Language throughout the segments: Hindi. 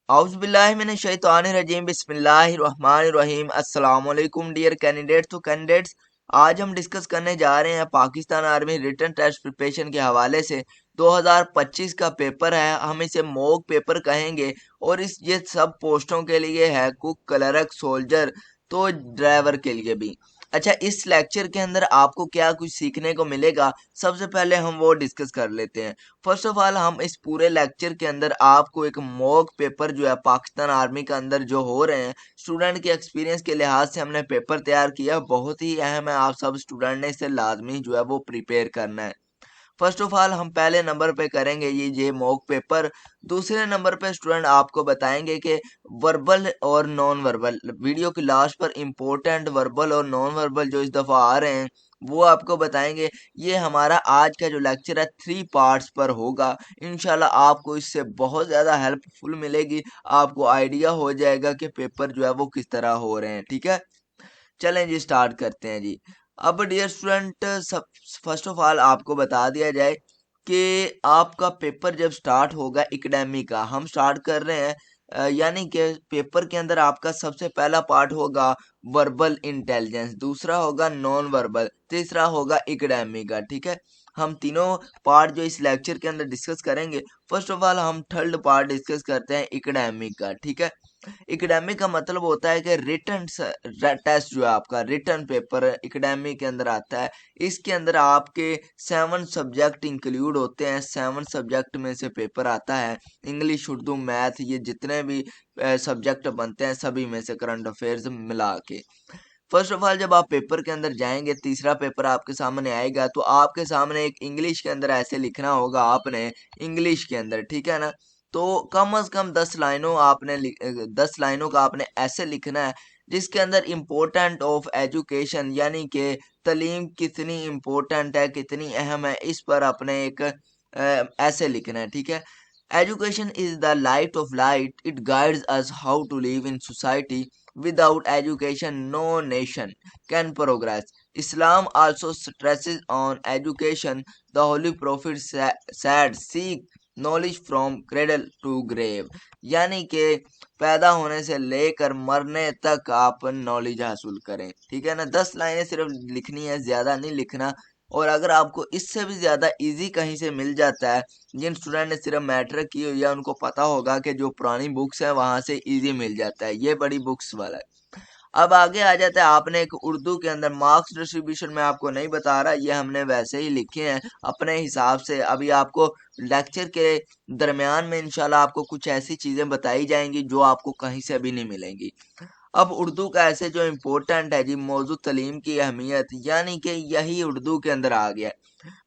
औज़ुबिल्लाहिमिनश्शैतानिर्रजीम बिस्मिल्लाहिर्रहमानिर्रहीम अस्सलाम वालेकुम डियर कैंडिडेट्स। तो कैंडिडेट्स, आज हम डिस्कस करने जा रहे हैं Pakistan army written test preparation के हवाले से 2025 का पेपर है। हम इसे मॉक पेपर कहेंगे और ये सब पोस्टों के लिए है, कुक, क्लर्क, सोल्जर, तो ड्राइवर के लिए भी। अच्छा, इस लेक्चर के अंदर आपको क्या कुछ सीखने को मिलेगा, सबसे पहले हम वो डिस्कस कर लेते हैं। फर्स्ट ऑफ ऑल, हम इस पूरे लेक्चर के अंदर आपको एक मॉक पेपर जो है पाकिस्तान आर्मी के अंदर जो हो रहे हैं, स्टूडेंट के एक्सपीरियंस के लिहाज से हमने पेपर तैयार किया। बहुत ही अहम है, आप सब स्टूडेंट ने इसे लाजमी जो है वो प्रिपेयर करना है। फर्स्ट ऑफ ऑल, हम पहले नंबर पे करेंगे ये मॉक पेपर। दूसरे नंबर पे स्टूडेंट आपको बताएंगे कि वर्बल और नॉन वर्बल, वीडियो की लास्ट पर इम्पोर्टेंट वर्बल और नॉन वर्बल जो इस दफ़ा आ रहे हैं वो आपको बताएंगे। ये हमारा आज का जो लेक्चर है 3 पार्ट्स पर होगा। इंशाल्लाह आपको इससे बहुत ज़्यादा हेल्पफुल मिलेगी, आपको आइडिया हो जाएगा कि पेपर जो है वो किस तरह हो रहे हैं। ठीक है, चलें जी, स्टार्ट करते हैं जी। अब डियर स्टूडेंट, सब फर्स्ट ऑफ ऑल आपको बता दिया जाए कि आपका पेपर जब स्टार्ट होगा एकेडमिक का, हम स्टार्ट कर रहे हैं यानी कि पेपर के अंदर आपका सबसे पहला पार्ट होगा वर्बल इंटेलिजेंस, दूसरा होगा नॉन वर्बल, तीसरा होगा एकेडमिक का। ठीक है, हम तीनों पार्ट जो इस लेक्चर के अंदर डिस्कस करेंगे। फर्स्ट ऑफ ऑल हम थर्ड पार्ट डिस्कस करते हैं एकेडमिक का। ठीक है, एकेडमिक का मतलब होता है कि रिटन टेस्ट जो है आपका रिटन पेपर एकेडमिक के अंदर आता है। इसके अंदर आपके 7 सब्जेक्ट इंक्लूड होते हैं, 7 सब्जेक्ट में से पेपर आता है। इंग्लिश, उर्दू, मैथ, ये जितने भी सब्जेक्ट बनते हैं सभी में से करंट अफेयर्स मिला के। फर्स्ट ऑफ ऑल, जब आप पेपर के अंदर जाएंगे, तीसरा पेपर आपके सामने आएगा, तो आपके सामने एक इंग्लिश के अंदर ऐसे लिखना होगा आपने, इंग्लिश के अंदर। ठीक है ना, तो कम से कम 10 लाइनों का आपने ऐसे लिखना है जिसके अंदर इम्पोर्टेंट ऑफ एजुकेशन, यानी कि तालीम कितनी इम्पोर्टेंट है, कितनी अहम है, इस पर आपने एक ऐसे लिखना है। ठीक है, education is the light of light, it guides us how to live in society, without education no nation can progress. Islam also stresses on education. The Holy Prophet said, seek knowledge from cradle to grave. यानी कि पैदा होने से लेकर मरने तक आप नॉलेज हासिल करें। ठीक है ना, 10 लाइनें सिर्फ लिखनी है, ज्यादा नहीं लिखना। और अगर आपको इससे भी ज्यादा इजी कहीं से मिल जाता है, जिन स्टूडेंट ने सिर्फ मैट्रिक की हुई है उनको पता होगा कि जो पुरानी बुक्स है वहां से इजी मिल जाता है, ये बड़ी बुक्स वाला है। अब आगे आ जाता है, आपने एक उर्दू के अंदर मार्क्स डिस्ट्रीब्यूशन में आपको नहीं बता रहा, ये हमने वैसे ही लिखे हैं अपने हिसाब से। अभी आपको लेक्चर के दरमियान में इंशाल्लाह आपको कुछ ऐसी चीजें बताई जाएंगी जो आपको कहीं से भी नहीं मिलेंगी। अब उर्दू का ऐसे जो इम्पोर्टेंट है जी, मौजूद तालीम की अहमियत, यानी कि यही उर्दू के अंदर आ गया है।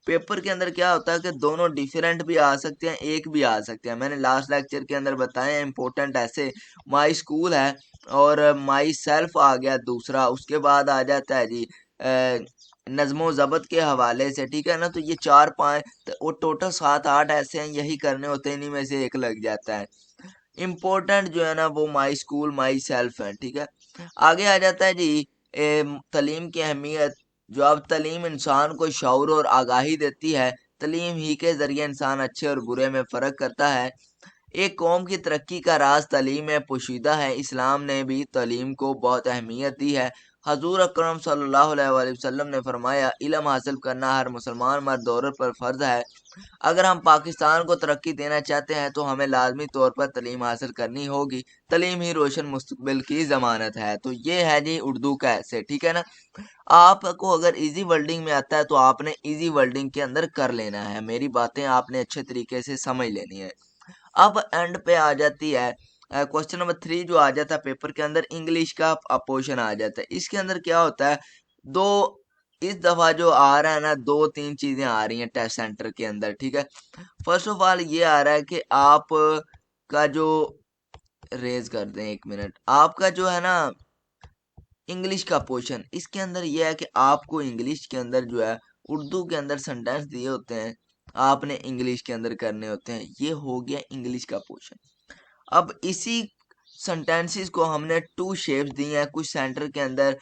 पेपर के अंदर क्या होता है कि दोनों डिफरेंट भी आ सकते हैं, एक भी आ सकते हैं। मैंने लास्ट लेक्चर के अंदर बताया इम्पोर्टेंट ऐसे माई स्कूल है और माई सेल्फ आ गया दूसरा, उसके बाद आ जाता है जी नज्मो ज़ब्त के हवाले से। ठीक है ना, तो ये 4-5 वो टोटल 7-8 ऐसे हैं, यही करने होते हैं, इन्हीं में से एक लग जाता है। इम्पोर्टेंट जो है ना वो माई स्कूल, माई सेल्फ है। ठीक है, आगे आ जाता है जी तालीम की अहमियत। जो अब तालीम इंसान को शऊर और आगाही देती है, तालीम ही के ज़रिए इंसान अच्छे और बुरे में फ़र्क करता है। एक कौम की तरक्की का राज तालीम में पोशीदा है। इस्लाम ने भी तालीम को बहुत अहमियत दी है। हजूर अकरम सल्लल्लाहु अलैहि वसल्लम ने फरमाया, इल्म हासिल करना हर मुसलमान मर्द औरत पर फ़र्ज है। अगर हम पाकिस्तान को तरक्की देना चाहते हैं तो हमें लाजमी तौर पर तालीम हासिल करनी होगी। तालीम ही रोशन मुस्तकबिल की ज़मानत है। तो ये है जी उर्दू का ऐसे। ठीक है ना, आपको अगर इजी वर्डिंग में आता है तो आपने इजी वर्डिंग के अंदर कर लेना है, मेरी बातें आपने अच्छे तरीके से समझ लेनी है। अब एंड पे आ जाती है क्वेश्चन नंबर 3 जो आ जाता है पेपर के अंदर, इंग्लिश का पोर्शन आ जाता है। इसके अंदर क्या होता है, दो इस दफा जो आ रहा है ना, 2-3 चीजें आ रही हैं टेस्ट सेंटर के अंदर। ठीक है, फर्स्ट ऑफ ऑल ये आ रहा है कि आप का जो रेज कर दें, 1 मिनट, आपका जो है ना इंग्लिश का पोर्शन, इसके अंदर ये है कि आपको इंग्लिश के अंदर जो है उर्दू के अंदर सेंटेंस दिए होते हैं, आपने इंग्लिश के अंदर करने होते हैं। ये हो गया इंग्लिश का पोर्शन। अब इसी सेंटेंसेस को हमने टू शेप्स दी हैं। कुछ सेंटर के अंदर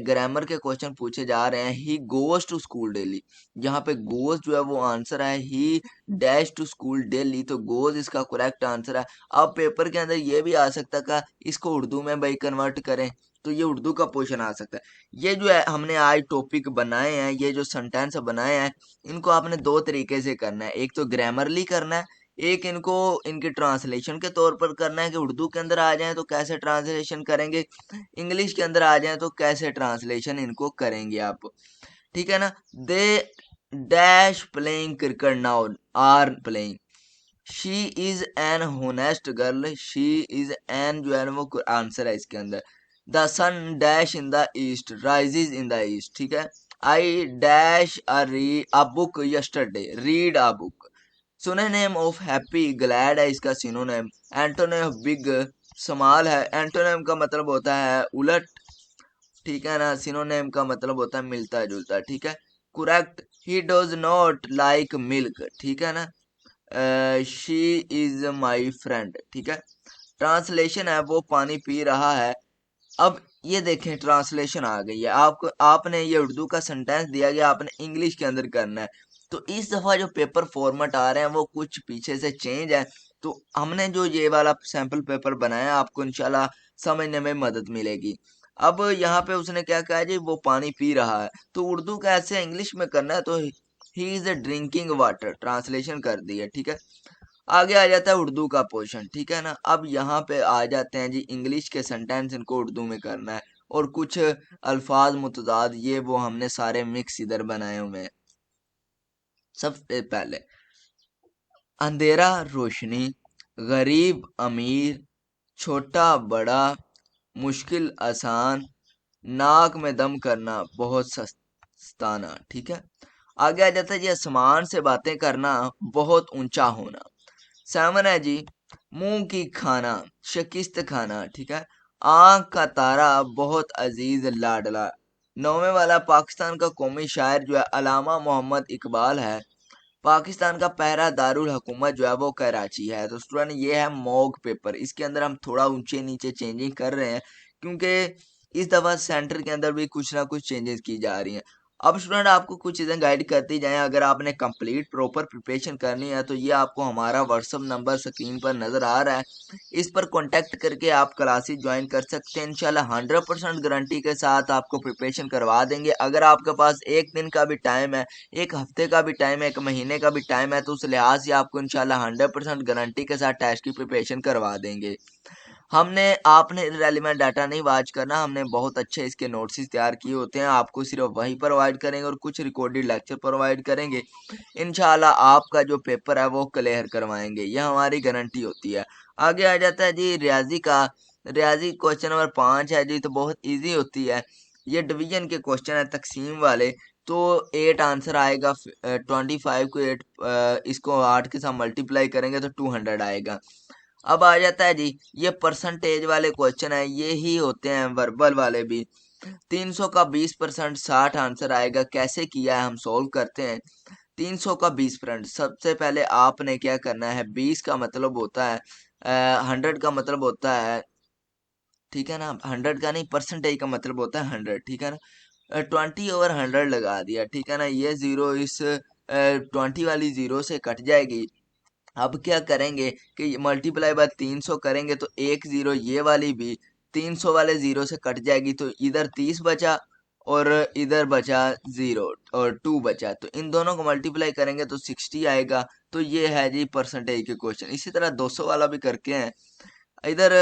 ग्रामर के क्वेश्चन पूछे जा रहे हैं। He goes to school daily, यहाँ पे गोज जो है वो आंसर है। He dash to school daily, तो गोज इसका करेक्ट आंसर है। अब पेपर के अंदर ये भी आ सकता का इसको उर्दू में भाई कन्वर्ट करें, तो ये उर्दू का पोर्शन आ सकता है। ये जो है हमने आज टॉपिक बनाए हैं, ये जो सेंटेंस बनाए हैं, इनको आपने दो तरीके से करना है। एक तो ग्रामरली करना है, एक इनको इनके ट्रांसलेशन के तौर पर करना है कि उर्दू के अंदर आ जाए तो कैसे ट्रांसलेशन करेंगे, इंग्लिश के अंदर आ जाए तो कैसे ट्रांसलेशन इनको करेंगे आप। ठीक है ना। They dash playing cricket now, are playing. She is an honest girl, she is an जो है ना वो आंसर है इसके अंदर। The sun dash in the east, rises in the east. ठीक है। I dash a book yesterday, read a book. Synonym of happy, glad है इसका synonym. Antonym of big, small है। एंटोनिम का मतलब होता है उलट। ठीक है ना। सिनोनिम का मतलब होता है मिलता जुलता। ठीक है। Correct. He does not like milk. ठीक है ना। She is my friend. ठीक है। ट्रांसलेशन है वो पानी पी रहा है। अब ये देखें ट्रांसलेशन आ गई है। आपको आपने ये उर्दू का सेंटेंस दिया गया, आपने इंग्लिश के अंदर करना है। तो इस दफा जो पेपर फॉर्मेट आ रहे हैं वो कुछ पीछे से चेंज है। तो हमने जो ये वाला सैंपल पेपर बनाया आपको इंशाल्लाह समझने में मदद मिलेगी। अब यहाँ पे उसने क्या कहा जी, वो पानी पी रहा है, तो उर्दू का ऐसे इंग्लिश में करना है, तो he is drinking water, translation कर दी है। ठीक है। आगे आ जाता है उर्दू का पोर्शन। ठीक है ना। अब यहाँ पे आ जाते हैं जी इंग्लिश के सेंटेंस, इनको उर्दू में करना है, और कुछ अल्फाज मुतजाद ये वो हमने सारे मिक्स इधर बनाए हुए हैं। सबसे पहले अंधेरा रोशनी, गरीब अमीर, छोटा बड़ा, मुश्किल आसान, नाक में दम करना, बहुत सस्ताना। ठीक है। आगे आ जाता है जी आसमान से बातें करना, बहुत ऊंचा होना। सेवन है जी मुंह की खाना, शिकस्त खाना। ठीक है। आंख का तारा, बहुत अजीज लाडला। नौवे वाला पाकिस्तान का कौमी शायर जो है अलामा मोहम्मद इकबाल है। पाकिस्तान का पहला दारुल हुकूमत जो है वो कराची है। तो स्टूडेंट ये है मॉक पेपर, इसके अंदर हम थोड़ा ऊंचे नीचे चेंजिंग कर रहे हैं क्योंकि इस दफा सेंटर के अंदर भी कुछ ना कुछ चेंजेस की जा रही हैं। अब स्टूडेंट आपको कुछ चीज़ें गाइड करती जाएं। अगर आपने कंप्लीट प्रॉपर प्रिपरेशन करनी है तो ये आपको हमारा व्हाट्सअप नंबर स्क्रीन पर नज़र आ रहा है, इस पर कांटेक्ट करके आप क्लासेस ज्वाइन कर सकते हैं। इंशाल्लाह 100% गारंटी के साथ आपको प्रिपरेशन करवा देंगे। अगर आपके पास एक दिन का भी टाइम है, एक हफ्ते का भी टाइम है, एक महीने का भी टाइम है, तो उस लिहाज से आपको इंशाल्लाह 100% गारंटी के साथ टेस्ट की प्रिपरेशन करवा देंगे। हमने आपने रेलिवेंट डाटा नहीं वाच करना, हमने बहुत अच्छे इसके नोट्स तैयार किए होते हैं, आपको सिर्फ वही प्रोवाइड करेंगे और कुछ रिकॉर्डेड लेक्चर प्रोवाइड करेंगे। इंशाल्लाह आपका जो पेपर है वो क्लियर करवाएंगे, यह हमारी गारंटी होती है। आगे आ जाता है जी रियाजी का। रियाजी क्वेश्चन नंबर 5 है जी, तो बहुत ईजी होती है। ये डिवीजन के क्वेश्चन है तकसीम वाले। तो 8 आंसर आएगा। 25 को 8 इसको 8 के साथ मल्टीप्लाई करेंगे तो 200 आएगा। अब आ जाता है जी ये परसेंटेज वाले क्वेश्चन है, ये ही होते हैं वर्बल वाले भी। 300 का 20%, 60 आंसर आएगा। कैसे किया है हम सोल्व करते हैं। 300 का 20%, सबसे पहले आपने क्या करना है, 20 का मतलब होता है 100 का मतलब होता है। ठीक है ना। 100 का नहीं, परसेंटेज का मतलब होता है 100। ठीक है ना। 20/100 लगा दिया। ठीक है ना। ये जीरो इस 20 वाली जीरो से कट जाएगी। अब क्या करेंगे कि मल्टीप्लाई बाय 300 करेंगे तो एक जीरो ये वाली भी 300 वाले जीरो से कट जाएगी, तो इधर 30 बचा और इधर बचा जीरो और 2 बचा, तो इन दोनों को मल्टीप्लाई करेंगे तो 60 आएगा। तो ये है जी परसेंटेज के क्वेश्चन। इसी तरह 200 वाला भी करके हैं। इधर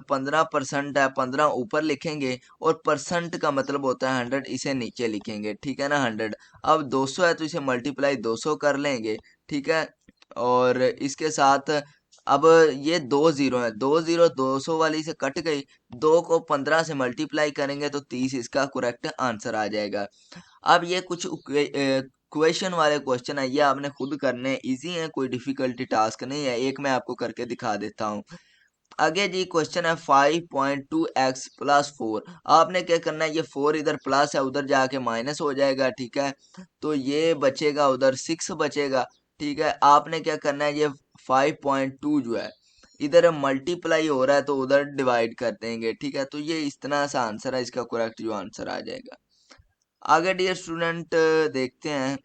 15% है, 15 ऊपर लिखेंगे और परसेंट का मतलब होता है 100, इसे नीचे लिखेंगे। ठीक है ना। 100, अब 200 है तो इसे मल्टीप्लाई 200 कर लेंगे। ठीक है। और इसके साथ अब ये 2 जीरो है, 2 जीरो 200 वाली से कट गई, 2 को 15 से मल्टीप्लाई करेंगे तो 30 इसका करेक्ट आंसर आ जाएगा। अब ये कुछ क्वेश्चन वाले क्वेश्चन है, ये आपने खुद करने, इजी है, कोई डिफिकल्टी टास्क नहीं है। एक मैं आपको करके दिखा देता हूँ। आगे जी क्वेश्चन है 5.2x+4। आपने क्या करना है, ये 4 इधर प्लस है, उधर जाके माइनस हो जाएगा। ठीक है। तो ये बचेगा, उधर 6 बचेगा। ठीक है। आपने क्या करना है, ये 5.2 जो है इधर मल्टीप्लाई हो रहा है तो उधर डिवाइड कर देंगे, ठीक है। तो ये इस तरह सा आंसर है, इसका करेक्ट जो आंसर आ जाएगा। आगे डियर स्टूडेंट देखते हैं,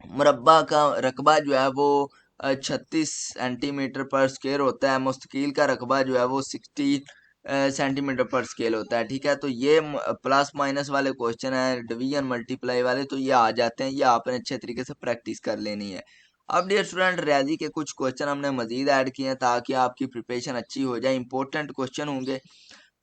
मुरब्बा का रकबा जो है वो 36 सेंटीमीटर पर स्क्वायर होता है। मुस्तकील का रकबा जो है वो 60 सेंटीमीटर पर स्केल होता है, ठीक है। तो ये प्लस माइनस वाले क्वेश्चन है, डिवीजन मल्टीप्लाई वाले, तो ये आ जाते हैं, ये आपने अच्छे तरीके से प्रैक्टिस कर लेनी है। अब डियर स्टूडेंट रियाजी के कुछ क्वेश्चन हमने मजीद ऐड किए हैं ताकि आपकी प्रिपरेशन अच्छी हो जाए, इंपॉर्टेंट क्वेश्चन होंगे,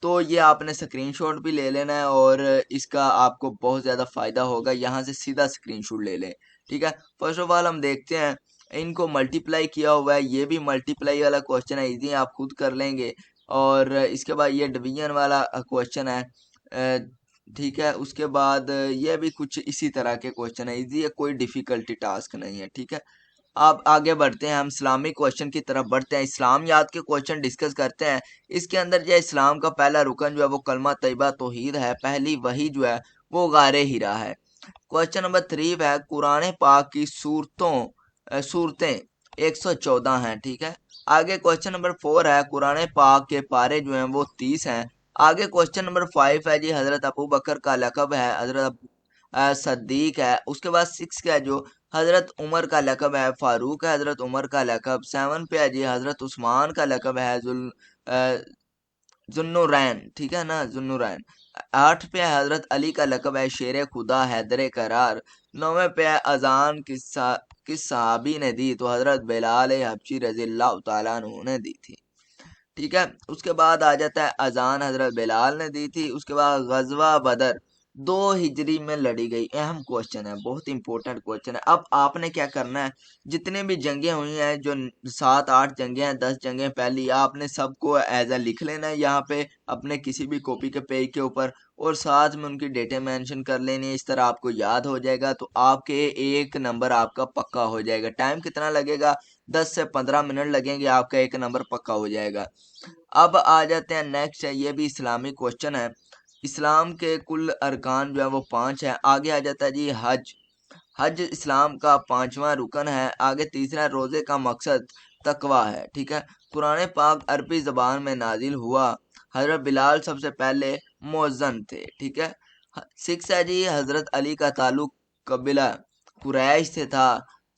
तो ये आपने स्क्रीनशॉट भी ले लेना है और इसका आपको बहुत ज़्यादा फ़ायदा होगा। यहाँ से सीधा स्क्रीनशॉट ले लें, ठीक है। फर्स्ट ऑफ ऑल हम देखते हैं, इनको मल्टीप्लाई किया हुआ है, ये भी मल्टीप्लाई वाला क्वेश्चन है, इजी आप खुद कर लेंगे। और इसके बाद ये डिवीजन वाला क्वेश्चन है, ठीक है। उसके बाद ये भी कुछ इसी तरह के क्वेश्चन है, इजी है, कोई डिफ़िकल्टी टास्क नहीं है, ठीक है। अब आगे बढ़ते हैं, हम इस्लामिक क्वेश्चन की तरफ बढ़ते हैं, इस्लाम याद के क्वेश्चन डिस्कस करते हैं। इसके अंदर जो है इस्लाम का पहला रुकन जो है वो कलमा तैयबा तौहीद है, पहली वही जो है वो गारे हीरा है। क्वेश्चन नंबर 3 है, कुरान पाक की सूरतें 114 हैं, ठीक है। आगे क्वेश्चन नंबर 4 है, कुरान पाक के पारे जो हैं वो 30 हैं। आगे क्वेश्चन नंबर 5 है जी, हज़रत अबू बकर का लकब है हज़रत सद्दीक है। उसके बाद 6 का जो हज़रत उमर का लकब है फारूक है, हज़रत उमर का लकब। 7 पे है जी, हज़रत उस्मान का लकब है जुन्नुरैन, ठीक है ना, जुन्नुरैन। 8 पे है हज़रत अली का लकब है शेर खुदा हैदर करार। 9वें पे है अजान किस सहाबी ने दी, तो हज़रत बिलाल हबशी रज़ी अल्लाह तआला अन्हु ने दी थी, ठीक है। उसके बाद आ जाता है अजान हजरत बिलाल ने दी थी। उसके बाद गजवा बदर 2 हिजरी में लड़ी गई, अहम क्वेश्चन है, बहुत इंपॉर्टेंट क्वेश्चन है। अब आपने क्या करना है, जितने भी जंगें हुई हैं, जो 7-8 जंगें हैं, 10 जंगें पहली, आपने सबको एज ए लिख लेना है यहाँ पे अपने किसी भी कॉपी के पेज के ऊपर, और साथ में उनकी डेटें मेंशन कर लेनी है। इस तरह आपको याद हो जाएगा, तो आपके 1 नंबर आपका पक्का हो जाएगा। टाइम कितना लगेगा, 10 से 15 मिनट लगेंगे, आपका 1 नंबर पक्का हो जाएगा। अब आ जाते हैं नेक्स्ट है, ये भी इस्लामिक क्वेश्चन है। इस्लाम के कुल अरकान जो है वो 5 है। आगे आ जाता है जी हज। हज इस्लाम का 5वां रुकन है। आगे तीसरा, रोज़े का मकसद तकवा है, ठीक है। कुरान पाक अरबी ज़बान में नाजिल हुआ। हज़रत बिलाल सबसे पहले मुअज्जन थे, ठीक है। 6 है जी, हज़रत अली का ताल्लुक कबीला कुरैश से था।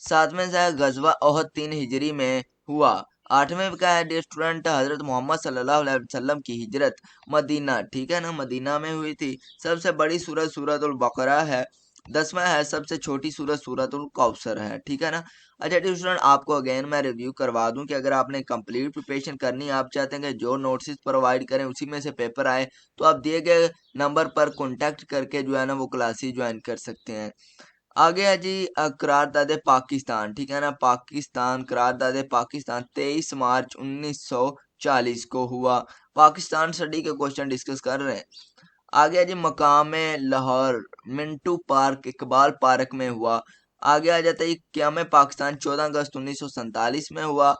7वें से गजवा ओहद 3 हिजरी में हुआ। 8वें का है डियर स्टूडेंट, हज़रत मोहम्मद सल्लल्लाहु अलैहि वसल्लम की हिजरत मदीना, ठीक है ना, मदीना में हुई थी। सबसे बड़ी सूरत सूरतुल बकरा है। 10वां है, सबसे छोटी सूरत सूरतुल कौसर है, ठीक है ना। अच्छा डियर स्टूडेंट, आपको अगेन मैं रिव्यू करवा दूं कि अगर आपने कंप्लीट प्रिपरेशन करनी है, आप चाहते हैं कि जो नोट्स प्रोवाइड करें उसी में से पेपर आए, तो आप दिए गए नंबर पर कॉन्टैक्ट करके जो है ना वो क्लासेस ज्वाइन कर सकते हैं। आगे है जी करारदाद पाकिस्तान, ठीक है ना, पाकिस्तान करारदाद पाकिस्तान 23 मार्च 1940 को हुआ। पाकिस्तान स्टडी के क्वेश्चन डिस्कस कर रहे हैं। आगे है जी मकाम लाहौर मिंटू पार्क इकबाल पार्क में हुआ। आगे आ जाता है क़याम पाकिस्तान 14 अगस्त 1947 में हुआ।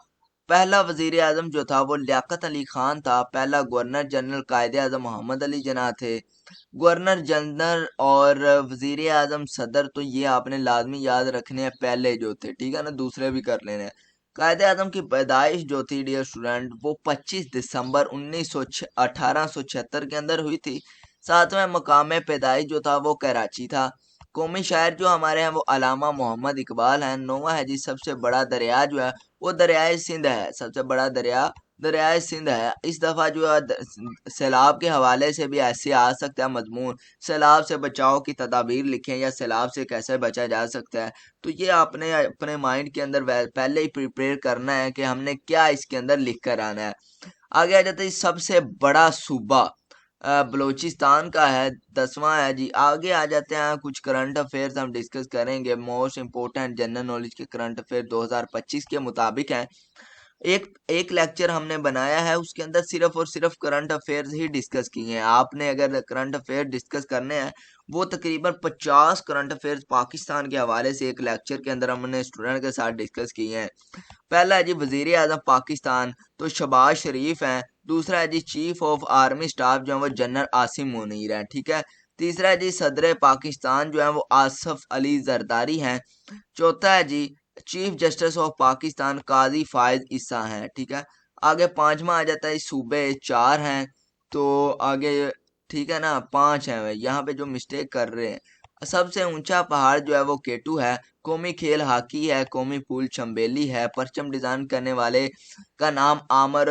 पहला वजीर आजम जो था वो लियाकत अली खान था। पहला गवर्नर जनरल कायदे आजम मोहम्मद अली जना थे। गवर्नर जनरल और वजीर आजम सदर, तो ये आपने लाजमी याद रखने हैं पहले जो थे, ठीक है ना, दूसरे भी कर लेने हैं। कायदे आजम की पैदाइश जो थी डियर स्टूडेंट वो 25 दिसंबर 1876 के अंदर हुई थी। 7वें मकाम पैदाइश जो था वो कराची था। कौमी शायर जो हमारे हैं वो अलामा मोहम्मद इकबाल हैं। 9वां है जी, सबसे बड़ा दरिया जो है वो दरियाए सिंध है। सबसे बड़ा दरिया दरियाए सिंध है। इस दफ़ा जो है सैलाब के हवाले से भी ऐसे आ सकता है मजमून, सैलाब से बचाव की तदाबीर लिखें या सैलाब से कैसे बचा जा सकता है। तो ये आपने अपने माइंड के अंदर पहले ही प्रिपेयर करना है कि हमने क्या इसके अंदर लिख कर आना है। आगे आ जाता है सबसे बड़ा सूबा बलूचिस्तान का है। 10वां है जी। आगे आ जाते हैं, कुछ करंट अफेयर्स हम डिस्कस करेंगे, मोस्ट इंपोर्टेंट जनरल नॉलेज के करंट अफेयर 2025 के मुताबिक हैं। एक एक लेक्चर हमने बनाया है, उसके अंदर सिर्फ और सिर्फ करंट अफेयर्स ही डिस्कस किए हैं। आपने अगर करंट अफेयर डिस्कस करने हैं, वो तकरीबन 50 करंट अफेयर्स पाकिस्तान के हवाले से एक लेक्चर के अंदर हमने स्टूडेंट के साथ डिस्कस किए हैं। पहला है जी वजीर आजम पाकिस्तान, तो शहबाज शरीफ हैं। दूसरा है जी चीफ ऑफ आर्मी स्टाफ जो है वो जनरल आसिम मुनीर है, ठीक है। तीसरा है जी सदर पाकिस्तान जो है वो आसफ अली जरदारी हैं। चौथा है जी चीफ जस्टिस ऑफ पाकिस्तान काजी फायद ईसा हैं, ठीक है। आगे पांचवा आ जाता है सूबे, चार हैं तो आगे, ठीक है ना, पांच है यहाँ पे जो मिस्टेक कर रहे हैं। सबसे ऊंचा पहाड़ जो है वो केटू है। कौमी खेल हॉकी है। कौमी फूल चंबेली है। परचम डिजाइन करने वाले का नाम आमर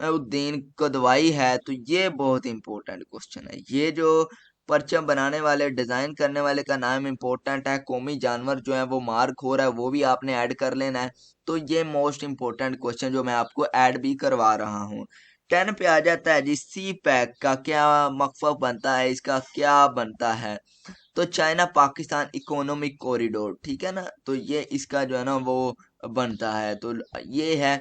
उद्दीन कदवाई है। तो ये बहुत इंपॉर्टेंट क्वेश्चन है। ये जो परचम बनाने वाले, डिजाइन करने वाले का नाम इंपॉर्टेंट है। कौमी जानवर जो है वो मारखोर है, वो भी आपने ऐड कर लेना है। तो ये मोस्ट इंपॉर्टेंट क्वेश्चन जो मैं आपको ऐड भी करवा रहा हूँ। 10 पे आ जाता है जी, सी पैक का क्या मकसद बनता है, इसका क्या बनता है। तो चाइना पाकिस्तान इकोनॉमिक कॉरिडोर, ठीक है ना, तो ये इसका जो है ना वो बनता है। तो ये है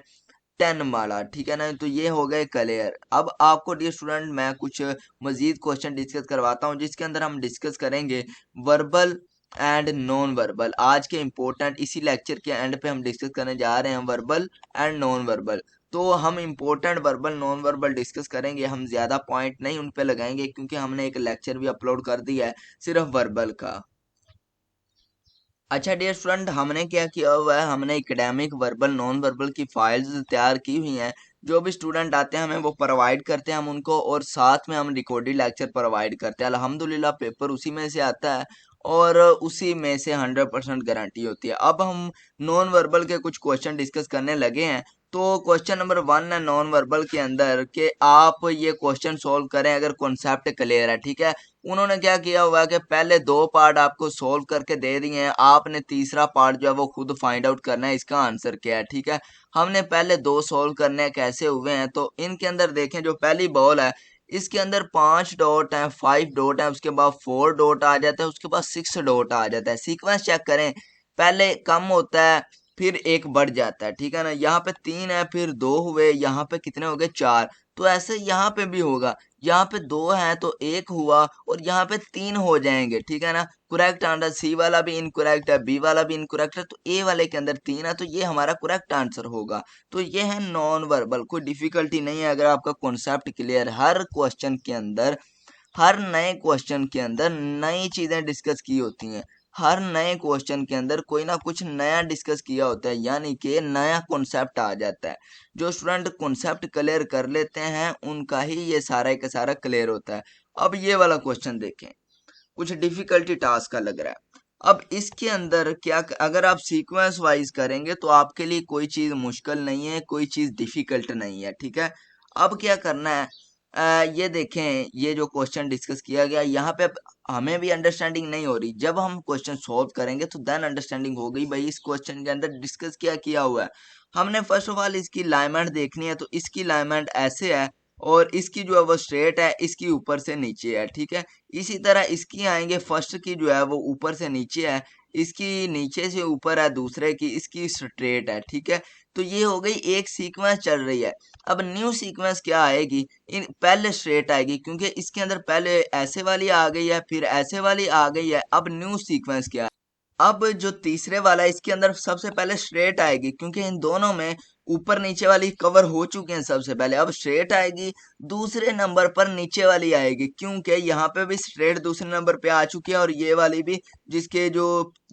10 वाला, ठीक है ना। तो ये हो गए क्लियर। अब आपको डियर स्टूडेंट मैं कुछ मजीद क्वेश्चन डिस्कस करवाता हूँ, जिसके अंदर हम डिस्कस करेंगे वर्बल एंड नॉन वर्बल। आज के इम्पोर्टेंट इसी लेक्चर के एंड पे हम डिस्कस करने जा रहे हैं वर्बल एंड नॉन वर्बल। तो हम important verbal non verbal discuss करेंगे। हम ज़्यादा पॉइंट नहीं उन पे लगाएंगे, क्योंकि हमने एक लेक्चर भी अपलोड कर दिया है सिर्फ वर्बल का। अच्छा डियर स्टूडेंट, हमने क्या किया हुआ है, हमने एकेडमिक वर्बल नॉन वर्बल की फाइल्स तैयार की हुई हैं। जो भी स्टूडेंट आते हैं हमें वो प्रोवाइड करते हैं हम उनको, और साथ में हम रिकॉर्डेड लेक्चर प्रोवाइड करते हैं। अल्हम्दुलिल्लाह पेपर उसी में से आता है और उसी में से 100% गारंटी होती है। अब हम नॉन वर्बल के कुछ क्वेश्चन डिस्कस करने लगे हैं। तो क्वेश्चन नंबर 1 है नॉन वर्बल के अंदर कि आप ये क्वेश्चन सॉल्व करें अगर कॉन्सेप्ट क्लियर है, ठीक है। उन्होंने क्या किया हुआ है कि पहले दो पार्ट आपको सोल्व करके दे दिए हैं, आपने तीसरा पार्ट जो है वो खुद फाइंड आउट करना है इसका आंसर क्या है, ठीक है। हमने पहले दो सोल्व करने हैं, कैसे हुए हैं। तो इनके अंदर देखें, जो पहली बॉल है इसके अंदर 5 डॉट है, 5 डॉट है, उसके बाद 4 डॉट आ जाता है, उसके बाद 6 डॉट आ जाता है। सीक्वेंस चेक करें, पहले कम होता है फिर एक बढ़ जाता है, ठीक है ना। यहाँ पे 3 है, फिर 2 हुए, यहाँ पे कितने हो गए, 4। तो ऐसे यहाँ पे भी होगा, यहाँ पे 2 है तो 1 हुआ और यहाँ पे 3 हो जाएंगे, ठीक है ना। करेक्ट आंसर सी वाला भी इनकरेक्ट है, बी वाला भी इनकरेक्ट है, तो ए वाले के अंदर 3 है, तो ये हमारा करेक्ट आंसर होगा। तो ये है नॉन वर्बल। कोई डिफिकल्टी नहीं है अगर आपका कॉन्सेप्ट क्लियर। हर क्वेश्चन के अंदर, हर नए क्वेश्चन के अंदर नई चीजें डिस्कस की होती हैं। हर नए क्वेश्चन के अंदर कोई ना कुछ नया डिस्कस किया होता है, यानी कि नया कॉन्सेप्ट आ जाता है। जो स्टूडेंट कॉन्सेप्ट क्लियर कर लेते हैं उनका ही ये सारा का सारा क्लियर होता है। अब ये वाला क्वेश्चन देखें, कुछ डिफिकल्टी टास्क का लग रहा है। अब इसके अंदर क्या, अगर आप सीक्वेंस वाइज करेंगे तो आपके लिए कोई चीज मुश्किल नहीं है, कोई चीज डिफिकल्ट नहीं है, ठीक है। अब क्या करना है, ये देखें, ये जो क्वेश्चन डिस्कस किया गया यहाँ पे हमें भी अंडरस्टैंडिंग नहीं हो रही। जब हम क्वेश्चन सॉल्व करेंगे तो देन अंडरस्टैंडिंग हो गई भाई इस क्वेश्चन के अंदर डिस्कस क्या किया हुआ है। हमने फर्स्ट ऑफ ऑल इसकी अलाइनमेंट देखनी है, तो इसकी अलाइनमेंट ऐसे है और इसकी जो है वो स्ट्रेट है, इसकी ऊपर से नीचे है, ठीक है। इसी तरह इसकी आएंगे, फर्स्ट की जो है वो ऊपर से नीचे है, इसकी नीचे से ऊपर है, दूसरे की इसकी स्ट्रेट है, ठीक है। तो ये हो गई एक सीक्वेंस चल रही है। अब न्यू सीक्वेंस क्या आएगी, इन पहले स्ट्रेट आएगी क्योंकि इसके अंदर पहले ऐसे वाली आ गई है, फिर ऐसे वाली आ गई है। अब न्यू सीक्वेंस क्या है, अब जो तीसरे वाला है इसके अंदर सबसे पहले स्ट्रेट आएगी, क्योंकि इन दोनों में ऊपर नीचे वाली कवर हो चुके हैं सबसे पहले। अब स्ट्रेट आएगी, दूसरे नंबर पर नीचे वाली आएगी, क्योंकि यहाँ पे भी स्ट्रेट दूसरे नंबर पे आ चुकी है और ये वाली भी, जिसके जो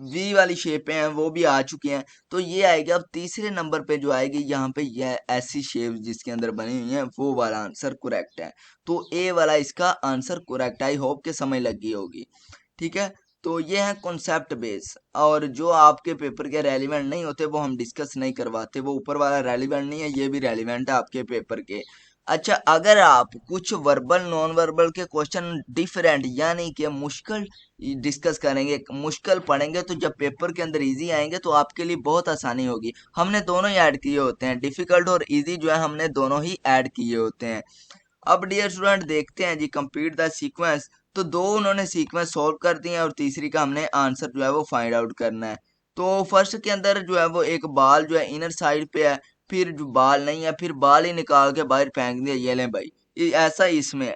वी वाली शेप हैं वो भी आ चुकी हैं। तो ये आएगी अब तीसरे नंबर पे जो आएगी, यहाँ पे यह ऐसी शेप जिसके अंदर बनी हुई है, वो वाला आंसर करेक्ट है। तो ए वाला इसका आंसर करेक्ट। आई होप के समय लग गई होगी, ठीक है। तो ये है कॉन्सेप्ट बेस, और जो आपके पेपर के रेलिवेंट नहीं होते वो हम डिस्कस नहीं करवाते। वो ऊपर वाला रेलिवेंट नहीं है, ये भी रेलिवेंट है आपके पेपर के। अच्छा, अगर आप कुछ वर्बल नॉन वर्बल के क्वेश्चन डिफरेंट यानी कि मुश्किल डिस्कस करेंगे, मुश्किल पढ़ेंगे, तो जब पेपर के अंदर इजी आएंगे तो आपके लिए बहुत आसानी होगी। हमने दोनों ही ऐड किए होते हैं, डिफिकल्ट और इजी जो है हमने दोनों ही ऐड किए होते हैं। अब डियर स्टूडेंट देखते हैं जी, कंप्लीट द सीक्वेंस। तो दो उन्होंने सीक्वेंस सॉल्व कर दिए हैं और तीसरी का हमने आंसर जो है वो फाइंड आउट करना है। तो फर्स्ट के अंदर जो है वो एक बाल जो है इनर साइड पे है, फिर जो बाल नहीं है, फिर बाल ही निकाल के बाहर फेंक दिया। ये लें भाई, ऐसा ही इसमें है।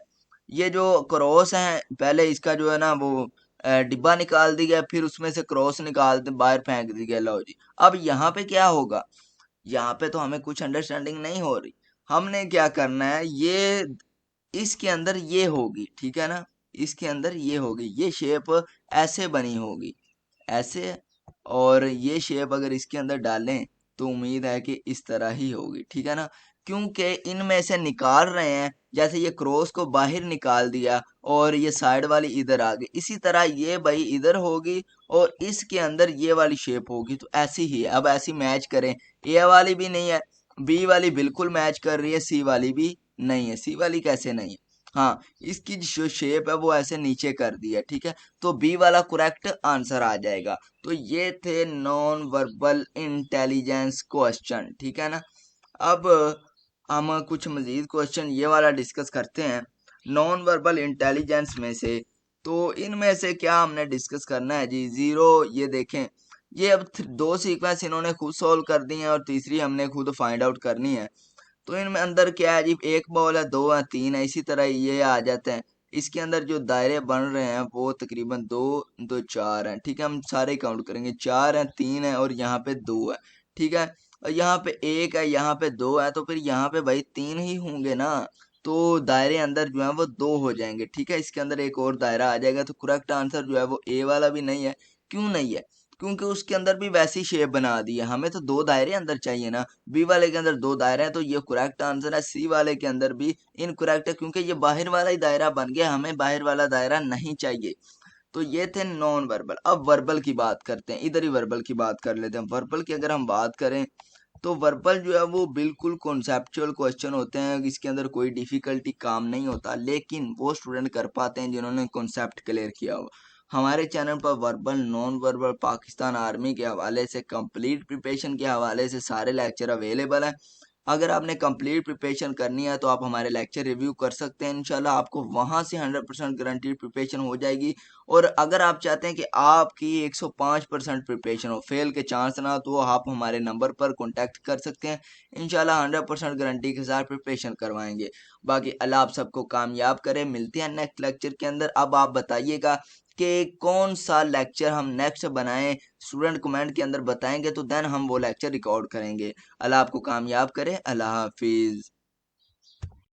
ये जो क्रॉस है, पहले इसका जो है ना वो डिब्बा निकाल दिया, फिर उसमें से क्रॉस निकाल के बाहर फेंक दिया। लो जी, अब यहाँ पे क्या होगा, यहाँ पे तो हमें कुछ अंडरस्टैंडिंग नहीं हो रही। हमने क्या करना है, ये इसके अंदर ये होगी, ठीक है ना, इसके अंदर ये होगी, ये शेप ऐसे बनी होगी, ऐसे। और ये शेप अगर इसके अंदर डालें तो उम्मीद है कि इस तरह ही होगी, ठीक है ना। क्योंकि इनमें से निकाल रहे हैं, जैसे ये क्रॉस को बाहर निकाल दिया और ये साइड वाली इधर आ गई, इसी तरह ये भाई इधर होगी और इसके अंदर ये वाली शेप होगी। तो ऐसी ही है। अब ऐसी मैच करें, ए वाली भी नहीं है, बी वाली बिल्कुल मैच कर रही है, सी वाली भी नहीं है। सी वाली कैसे नहीं है? हाँ, इसकी जो शेप है वो ऐसे नीचे कर दी है, ठीक है। तो बी वाला करेक्ट आंसर आ जाएगा। तो ये थे नॉन वर्बल इंटेलिजेंस क्वेश्चन, ठीक है ना। अब हम कुछ मजीद क्वेश्चन ये वाला डिस्कस करते हैं नॉन वर्बल इंटेलिजेंस में से। तो इनमें से क्या हमने डिस्कस करना है जी? जीरो, ये देखें, ये अब दो सीक्वेंस इन्होंने खुद सॉल्व कर दी हैं और तीसरी हमने खुद फाइंड आउट करनी है। तो इनमें अंदर क्या है जी? एक बॉल है, दो है, तीन है, इसी तरह ये आ जाते हैं। इसके अंदर जो दायरे बन रहे हैं वो तकरीबन दो दो चार हैं, ठीक है। हम सारे काउंट करेंगे, चार हैं, तीन है और यहाँ पे दो है, ठीक है। और यहाँ पे एक है, यहाँ पे दो है, तो फिर यहाँ पे भाई तीन ही होंगे ना। तो दायरे अंदर जो है वो दो हो जाएंगे, ठीक है। इसके अंदर एक और दायरा आ जाएगा। तो करेक्ट आंसर जो है वो ए वाला भी नहीं है। क्यों नहीं है? क्योंकि उसके अंदर भी वैसी शेप बना दी है। हमें तो दो दायरे अंदर चाहिए ना। बी वाले के अंदर दो दायरे हैं, तो ये करेक्ट आंसर है। सी वाले के अंदर भी इनकरेक्ट है, क्योंकि ये बाहर वाला ही दायरा बन गया, हमें बाहर वाला दायरा नहीं चाहिए। तो ये थे नॉन वर्बल। अब वर्बल की बात करते हैं, इधर ही वर्बल की बात कर लेते हैं। वर्बल की अगर हम बात करें तो वर्बल जो है वो बिल्कुल कॉन्सेप्चुअल क्वेश्चन होते हैं। इसके अंदर कोई डिफिकल्टी काम नहीं होता, लेकिन वो स्टूडेंट कर पाते हैं जिन्होंने कॉन्सेप्ट क्लियर किया हो। हमारे चैनल पर verbal, non verbal, Pakistan army के हवाले से, कंप्लीट प्रिपरेशन के हवाले से सारे लेक्चर अवेलेबल हैं। अगर आपने कंप्लीट प्रिपरेशन करनी है तो आप हमारे लेक्चर रिव्यू कर सकते हैं। इंशाल्लाह आपको वहां से 100% गारंटीड प्रिपरेशन हो जाएगी। और अगर आप चाहते हैं कि आपकी 105% प्रिपरेशन हो, फेल के चांस ना, तो आप हमारे नंबर पर कॉन्टैक्ट कर सकते हैं। इंशाल्लाह 100% गारंटी के साथ प्रिपरेशन करवाएंगे। बाकी अल्लाह आप सबको कामयाब करे। मिलते हैं नेक्स्ट लेक्चर के अंदर। अब आप बताइएगा कि कौन सा लेक्चर हम नेक्स्ट बनाएं। स्टूडेंट कमेंट के अंदर बताएंगे तो देन हम वो लेक्चर रिकॉर्ड करेंगे। अल्लाह आपको कामयाब करे। अल्लाह हाफिज़।